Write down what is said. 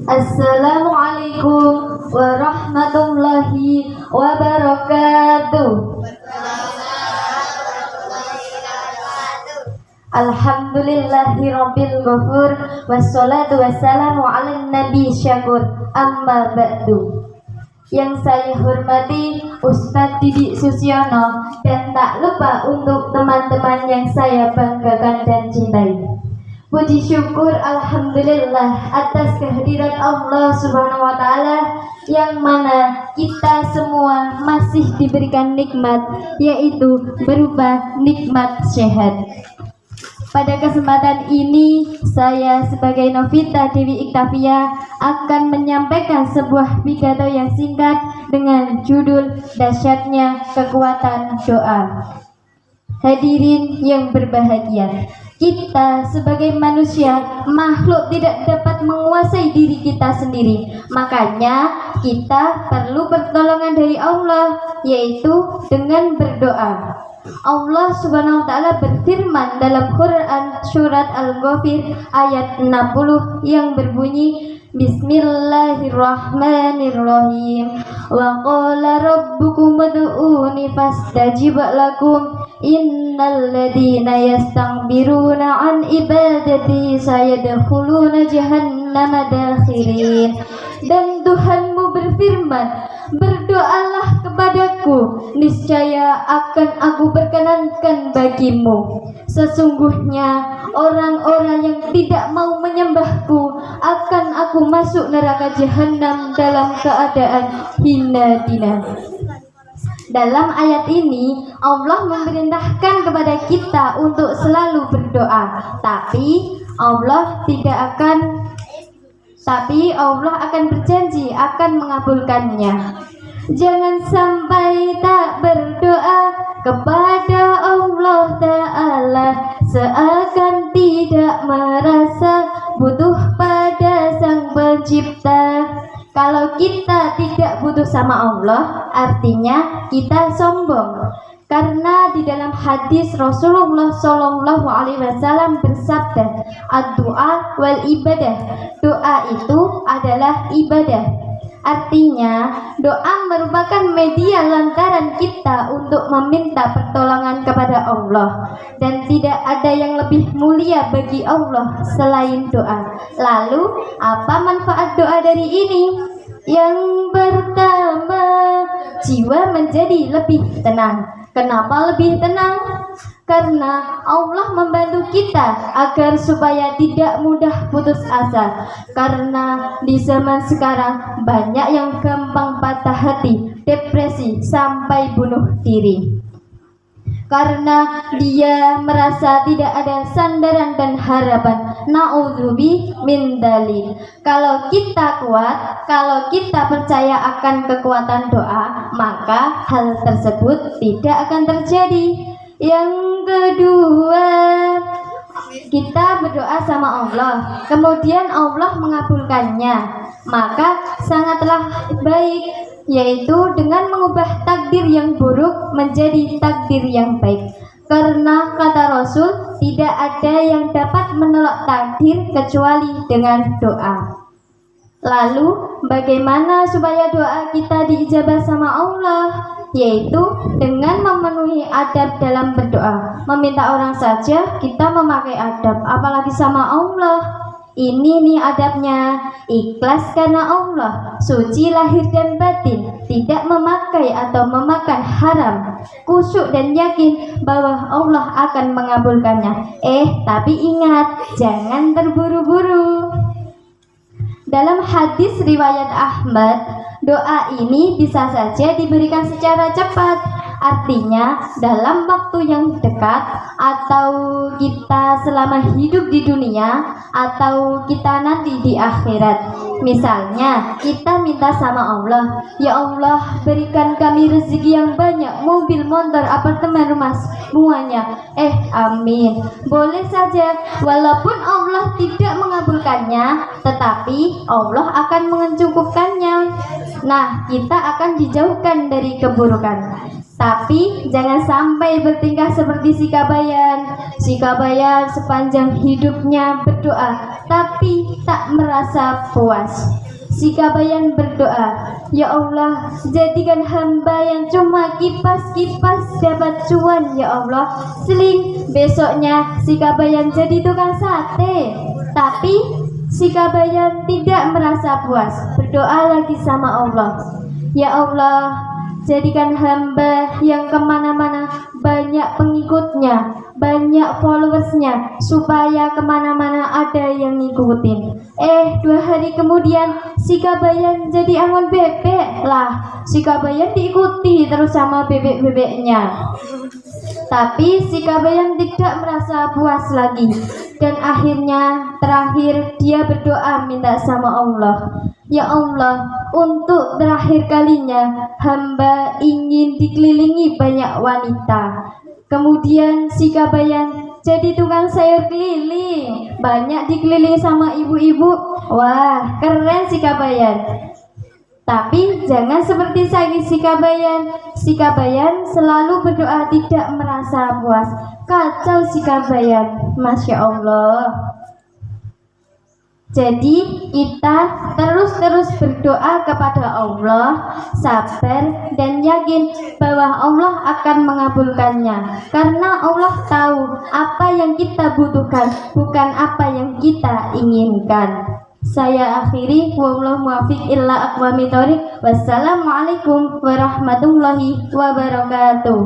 Assalamualaikum warahmatullahi wabarakatuh. Alhamdulillahirabbil ghafur wassalatu wassalamu ala nabi syakur amma ba'du. Yang saya hormati Ustadz Didik Susyono dan tak lupa untuk teman-teman yang saya banggakan dan cintai. Puji syukur alhamdulillah atas kehadiran Allah Subhanahu wa taala yang mana kita semua masih diberikan nikmat, yaitu berupa nikmat sehat. Pada kesempatan ini, saya sebagai Novita Dewi Iktafia akan menyampaikan sebuah pidato yang singkat dengan judul Dahsyatnya Kekuatan Doa. Hadirin yang berbahagia, kita sebagai manusia, makhluk tidak dapat menguasai diri kita sendiri. Makanya kita perlu pertolongan dari Allah, yaitu dengan berdoa. Allah Subhanahu wa taala berfirman dalam Quran surat Al-Ghafir ayat 60 yang berbunyi Bismillahirrahmanirrahim. Wa qala rabbukum ud'uni fastajib lakum innal ladzina yastakbiruna an ibadati sayadkhuluna jahannama dakhirin. Dan Tuhanmu berfirman, berdoalah kepadaku, niscaya akan aku perkenankan bagimu. Sesungguhnya orang-orang yang tidak mau menyembahku akan aku masuk neraka jahanam dalam keadaan hina dina. Dalam ayat ini Allah memerintahkan kepada kita untuk selalu berdoa, tapi Allah akan berjanji akan mengabulkannya. Jangan sampai tak berdoa kepada Allah Ta'ala, seakan tidak merasa butuh pada Sang Pencipta. Kalau kita tidak butuh sama Allah, artinya kita sombong. Karena di dalam hadis Rasulullah Shallallahu Alaihi Wasallam bersabda, ad-doa wal ibadah, doa itu adalah ibadah. Artinya doa merupakan media lantaran kita untuk meminta pertolongan kepada Allah, dan tidak ada yang lebih mulia bagi Allah selain doa. Lalu apa manfaat doa dari ini? Yang pertama, jiwa menjadi lebih tenang. Kenapa lebih tenang? Karena Allah membantu kita agar supaya tidak mudah putus asa. Karena di zaman sekarang banyak yang gampang patah hati, depresi, sampai bunuh diri. Karena dia merasa tidak ada sandaran dan harapan. Na'udzubi min dzalik. Kalau kita kuat, kalau kita percaya akan kekuatan doa, maka hal tersebut tidak akan terjadi. Yang kedua, kita berdoa sama Allah, kemudian Allah mengabulkannya, maka sangatlah baik, yaitu dengan mengubah takdir yang buruk menjadi takdir yang baik. Karena kata Rasul, tidak ada yang dapat menolak takdir kecuali dengan doa. Lalu bagaimana supaya doa kita diijabah sama Allah? Yaitu dengan memenuhi adab dalam berdoa. Meminta orang saja kita memakai adab, apalagi sama Allah. Ini nih adabnya, ikhlas karena Allah, suci lahir dan batin, tidak memakai atau memakan haram, khusyuk dan yakin bahwa Allah akan mengabulkannya. Tapi ingat, jangan terburu-buru. Dalam hadis riwayat Ahmad, doa ini bisa saja diberikan secara cepat. Artinya dalam waktu yang dekat, atau kita selama hidup di dunia, atau kita nanti di akhirat. Misalnya kita minta sama Allah, ya Allah berikan kami rezeki yang banyak, mobil, motor, apartemen, rumah, semuanya. Amin. Boleh saja, walaupun Allah tidak mengabulkannya, tetapi Allah akan mencukupkannya. Nah, kita akan dijauhkan dari keburukan. Tapi jangan sampai bertingkah seperti si Kabayan. Si Kabayan sepanjang hidupnya berdoa tapi tak merasa puas. Si Kabayan berdoa, "Ya Allah, jadikan hamba yang cuma kipas-kipas dapat cuan ya Allah." Seling besoknya si Kabayan jadi tukang sate. Tapi si Kabayan tidak merasa puas. Berdoa lagi sama Allah, "Ya Allah, jadikan hamba yang kemana-mana banyak pengikutnya, banyak followersnya, supaya kemana-mana ada yang ngikutin." 2 hari kemudian si Kabayan jadi angon bebek lah. Si Kabayan diikuti terus sama bebek-bebeknya. Tapi si Kabayan tidak merasa puas lagi. Dan akhirnya terakhir dia berdoa minta sama Allah, "Ya Allah, untuk terakhir kalinya hamba ingin dikelilingi banyak wanita." Kemudian si Kabayan jadi tukang sayur keliling, banyak dikelilingi sama ibu-ibu. Wah, keren si Kabayan. Tapi jangan seperti si Kabayan. Si Kabayan selalu berdoa tidak merasa puas. Kacau si Kabayan, Masya Allah. Jadi kita terus berdoa kepada Allah, sabar dan yakin bahwa Allah akan mengabulkannya. Karena Allah tahu apa yang kita butuhkan, bukan apa yang kita inginkan. Saya akhiri, wallahu muwaffiq illa aqwamit thoriq. Wassalamualaikum warahmatullahi wabarakatuh.